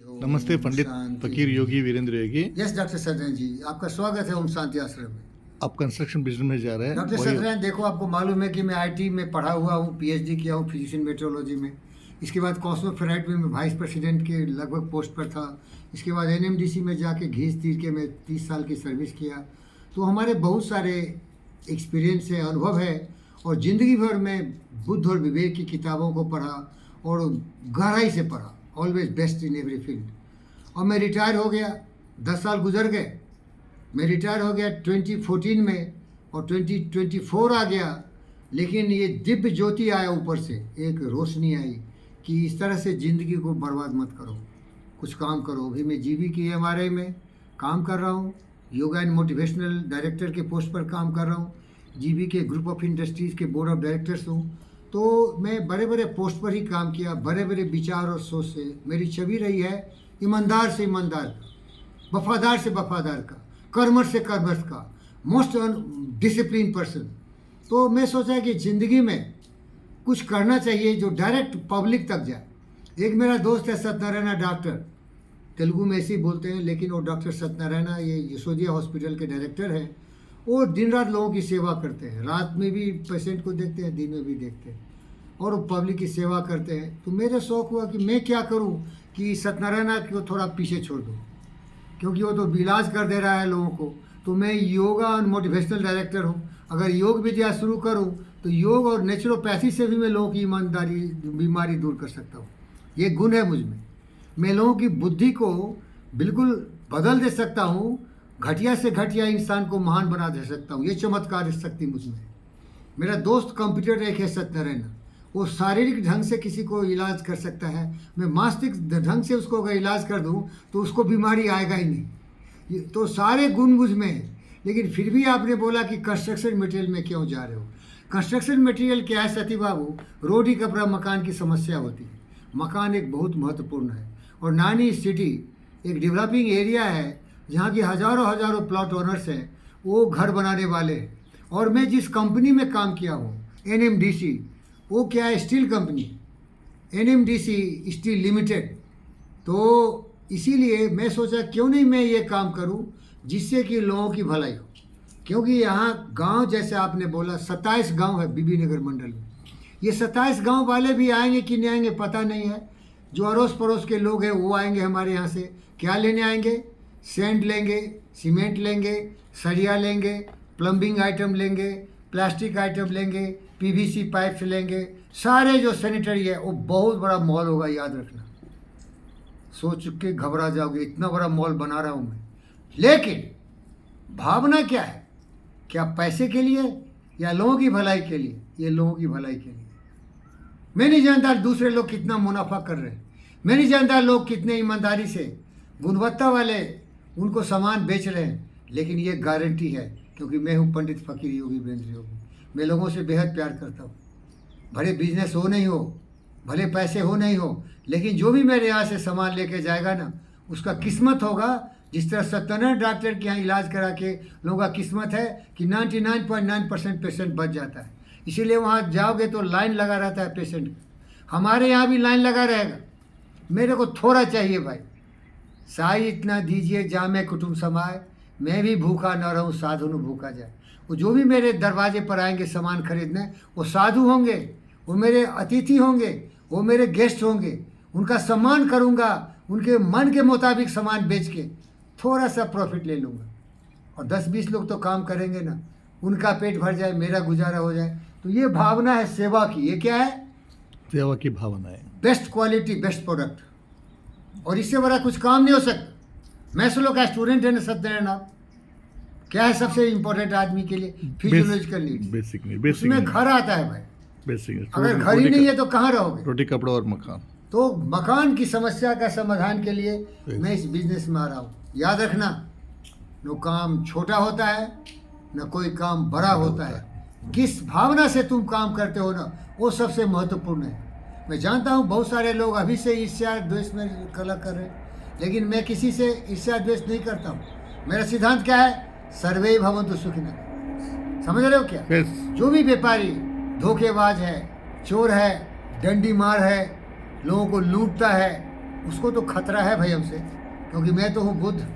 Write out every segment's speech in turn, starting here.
नमस्ते पंडित फकीर योगी वीरेंद्र योगी। Yes doctor Satyanarayan जी, आपका स्वागत है ओम शांति आश्रम में। आप कंस्ट्रक्शन बिजनेस में जा रहे हैं। डॉक्टर सत्यनारायण, देखो आपको मालूम है कि मैं आईटी में पढ़ा हुआ हूँ, पीएचडी किया हूँ फिजिशियन मेट्रोलॉजी में। इसके बाद कॉस्मोफेराइट में मैं वाइस प्रेसिडेंट के लगभग पोस्ट पर था। इसके बाद एनएमडीसी में जाके घीस तीर के मैं 30 साल की सर्विस किया। तो हमारे बहुत सारे एक्सपीरियंस है, अनुभव है, और ज़िंदगी भर मैं बुद्ध और विवेक की किताबों को पढ़ा और गहराई से पढ़ा। Always best in every field. और मैं रिटायर हो गया, 10 साल गुजर गए। मैं रिटायर हो गया 2014 में और 2024 आ गया। लेकिन ये दिव्य ज्योति आया ऊपर से, एक रोशनी आई कि इस तरह से ज़िंदगी को बर्बाद मत करो, कुछ काम करो। अभी मैं जीबी की एमआरआई में काम कर रहा हूँ, योगा एंड मोटिवेशनल डायरेक्टर के पोस्ट पर काम कर रहा हूँ। जीबी के ग्रुप ऑफ इंडस्ट्रीज़ के बोर्ड ऑफ डायरेक्टर्स हूँ। तो मैं बड़े बड़े पोस्ट पर ही काम किया, बड़े बड़े विचार और सोच से। मेरी छवि रही है ईमानदार से ईमानदार का, वफादार से वफादार का, कर्मठ से कर्मठ का, मोस्ट डिसिप्लिन पर्सन। तो मैं सोचा कि ज़िंदगी में कुछ करना चाहिए जो डायरेक्ट पब्लिक तक जाए। एक मेरा दोस्त है सत्यनारायण डॉक्टर, तेलुगु में ऐसे ही बोलते हैं, लेकिन वो डॉक्टर सत्यनारायण ये यशोदिया हॉस्पिटल के डायरेक्टर हैं। वो दिन रात लोगों की सेवा करते हैं, रात में भी पेशेंट को देखते हैं, दिन में भी देखते हैं, और पब्लिक की सेवा करते हैं। तो मेरे शौक़ हुआ कि मैं क्या करूं कि सत्यनारायण को थोड़ा पीछे छोड़ दूं, क्योंकि वो तो इलाज कर दे रहा है लोगों को। तो मैं योगा और मोटिवेशनल डायरेक्टर हूं। अगर योग विद्या शुरू करूं तो योग और नेचुरोपैथी से भी मैं लोगों की ईमानदारी बीमारी दूर कर सकता हूं। ये गुण है मुझ में। मैं लोगों की बुद्धि को बिल्कुल बदल दे सकता हूँ, घटिया से घटिया इंसान को महान बना दे सकता हूँ। ये चमत्कार शक्ति मुझ में। मेरा दोस्त कंप्यूटर एक है सत्यनारायण, वो शारीरिक ढंग से किसी को इलाज कर सकता है। मैं मानसिक ढंग से उसको अगर इलाज कर दूं तो उसको बीमारी आएगा ही नहीं। तो सारे गुण मुझ में हैं। लेकिन फिर भी आपने बोला कि कंस्ट्रक्शन मटेरियल में क्यों जा रहे हो। कंस्ट्रक्शन मटेरियल क्या है सती बाबू, रोटी कपड़ा मकान की समस्या होती है। मकान एक बहुत महत्वपूर्ण है, और नानी सिटी एक डेवलपिंग एरिया है जहाँ की हज़ारों हज़ारों प्लॉट ओनर्स हैं, वो घर बनाने वाले हैं। और मैं जिस कंपनी में काम किया हूँ एनएमडीसी, वो क्या है, steel company, NMDC steel limited. तो इसीलिए मैं सोचा क्यों नहीं मैं ये काम करूं जिससे कि लोगों की भलाई हो। क्योंकि यहाँ गांव, जैसे आपने बोला 27 गांव है बीबी नगर मंडल में। ये 27 गांव वाले भी आएंगे कि नहीं आएंगे पता नहीं है। जो अड़ोस पड़ोस के लोग हैं वो आएंगे हमारे यहाँ से। क्या लेने आएंगे? सैंड लेंगे, सीमेंट लेंगे, सरिया लेंगे, प्लम्बिंग आइटम लेंगे, प्लास्टिक आइटम लेंगे, पीवीसी पाइप से लेंगे, सारे जो सैनिटरी है। वो बहुत बड़ा मॉल होगा, याद रखना। सोच के घबरा जाओगे, इतना बड़ा मॉल बना रहा हूँ मैं। लेकिन भावना क्या है? क्या पैसे के लिए या लोगों की भलाई के लिए? ये लोगों की भलाई के लिए। मैं नहीं जानता दूसरे लोग कितना मुनाफा कर रहे हैं, मैं नहीं जानता लोग कितने ईमानदारी से गुणवत्ता वाले उनको सामान बेच रहे हैं। लेकिन ये गारंटी है, क्योंकि मैं हूँ पंडित फकीर योगी वीरेंद्र योगी। मैं लोगों से बेहद प्यार करता हूँ। भले बिजनेस हो नहीं हो, भले पैसे हो नहीं हो, लेकिन जो भी मेरे यहाँ से सामान लेके जाएगा ना, उसका किस्मत होगा। जिस तरह सत्यनारायण डॉक्टर के यहाँ इलाज करा के लोगों का किस्मत है कि 99.9% पेशेंट बच जाता है। इसीलिए वहाँ जाओगे तो लाइन लगा रहता है पेशेंट। हमारे यहाँ भी लाइन लगा रहेगा। मेरे को थोड़ा चाहिए भाई, साई इतना दीजिए जामे कुटुंब समाए, मैं भी भूखा न रहूँ साधु न भूखा जाए। वो जो भी मेरे दरवाजे पर आएंगे सामान खरीदने, वो साधु होंगे, वो मेरे अतिथि होंगे, वो मेरे गेस्ट होंगे। उनका सम्मान करूँगा, उनके मन के मुताबिक सामान बेच के थोड़ा सा प्रॉफिट ले लूँगा। और 10-20 लोग तो काम करेंगे ना, उनका पेट भर जाए, मेरा गुजारा हो जाए। तो ये भावना है सेवा की। ये क्या है? सेवा की भावना है। Best quality, best product. और इससे बड़ा कुछ काम नहीं हो सकता। मैस्लो का स्टूडेंट है ना सत्यनारायण आप, क्या है सबसे इम्पोर्टेंट आदमी के लिए? Physiological needs, basic need. उसमें घर आता है भाई। बेसिक। अगर घर ही नहीं है तो कहाँ रहोगे? रोटी कपड़ा और मकान। तो मकान की समस्या का समाधान के लिए मैं इस बिजनेस में आ रहा हूँ। याद रखना, न काम छोटा होता है, न कोई काम बड़ा होता है। किस भावना से तुम काम करते हो ना, वो सबसे महत्वपूर्ण है। मैं जानता हूँ बहुत सारे लोग अभी से ईर्ष्या द्वेष में कला कर रहे हैं, लेकिन मैं किसी से ईर्ष्या द्वेष नहीं करता हूँ। मेरा सिद्धांत क्या है? सर्वे भवन्तु सुखिनः। समझ रहे हो क्या? जो भी व्यापारी धोखेबाज है, चोर है, डंडी मार है, लोगों को लूटता है, उसको तो खतरा है भाई हमसे, क्योंकि मैं तो हूँ बुद्ध।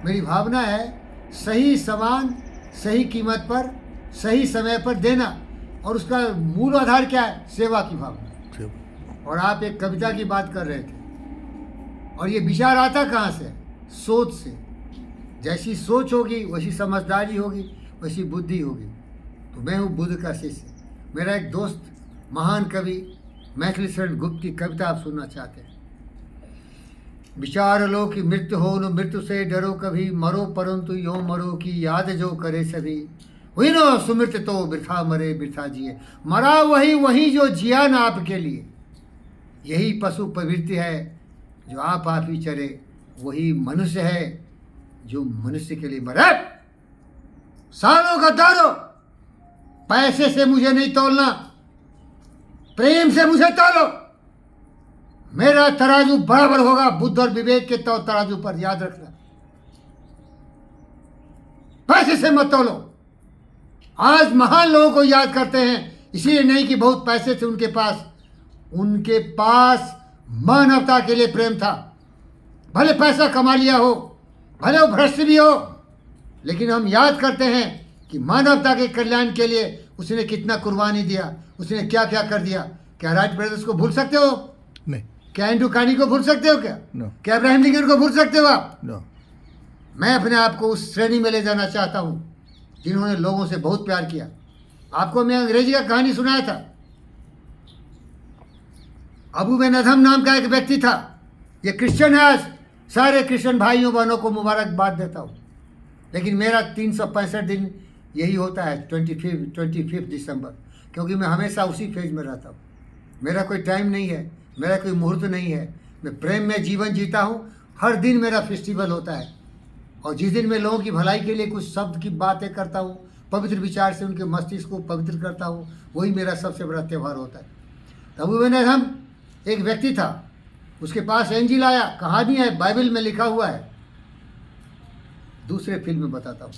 मेरी भावना है सही सामान सही कीमत पर सही समय पर देना, और उसका मूल आधार क्या है? सेवा की भावना। सेवा। और आप एक कविता की बात कर रहे थे, और ये विचार आता कहाँ से? सोच से। जैसी सोच होगी वैसी समझदारी होगी, वैसी बुद्धि होगी। तो मैं हूँ बुद्ध का शिष्य। मेरा एक दोस्त महान कवि मैथिली शरण गुप्त की कविता आप सुनना चाहते हैं। विचार लो कि मृत्यु हो न मृत्यु से डरो कभी, मरो परंतु यो मरो की याद जो करे सभी। हुई नो सुमृत तो वृथा मरे वृथा जिए, मरा वही वही जो जिया न आपके लिए। यही पशु प्रवृत्ति है जो आप ही चरे, वही मनुष्य है जो मनुष्य के लिए मरे। सालों का दारो, पैसे से मुझे नहीं तोलना, प्रेम से मुझे तोलो। मेरा तराजू बराबर होगा बुद्ध और विवेक के तराजू पर, याद रखना। पैसे से मत तोलो। आज महान लोगों को याद करते हैं, इसलिए नहीं कि बहुत पैसे थे उनके पास मानवता के लिए प्रेम था। भले पैसा कमा लिया हो, भले वो भ्रष्ट भी हो, लेकिन हम याद करते हैं कि मानवता के कल्याण के लिए उसने कितना कुर्बानी दिया, उसने क्या क्या कर दिया। क्या राइट ब्रदर्स को भूल सकते हो? नहीं। क्या एंड्रू कार्नेगी को भूल सकते हो? क्या नो। क्या अब्राहम लिंकन को भूल सकते हो आप? नो। मैं अपने आप को उस श्रेणी में ले जाना चाहता हूँ जिन्होंने लोगों से बहुत प्यार किया। आपको मैं अंग्रेजी का कहानी सुनाया था। अबू बिन अदहम नाम का एक व्यक्ति था। ये क्रिश्चियन है। आज सारे क्रिश्चियन भाइयों बहनों को मुबारकबाद देता हूँ, लेकिन मेरा 365 दिन यही होता है 25 दिसंबर, क्योंकि मैं हमेशा उसी फेज में रहता हूँ। मेरा कोई टाइम नहीं है, मेरा कोई मुहूर्त नहीं है। मैं प्रेम में जीवन जीता हूँ। हर दिन मेरा फेस्टिवल होता है, और जिस दिन मैं लोगों की भलाई के लिए कुछ शब्द की बातें करता हूँ, पवित्र विचार से उनके मस्तिष्क को पवित्र करता हूँ, वही मेरा सबसे बड़ा त्यौहार होता है। अबू बिन अदहम एक व्यक्ति था, उसके पास इंजील आया। कहानी है, बाइबल में लिखा हुआ है। दूसरे फिल्म में बताता हूँ।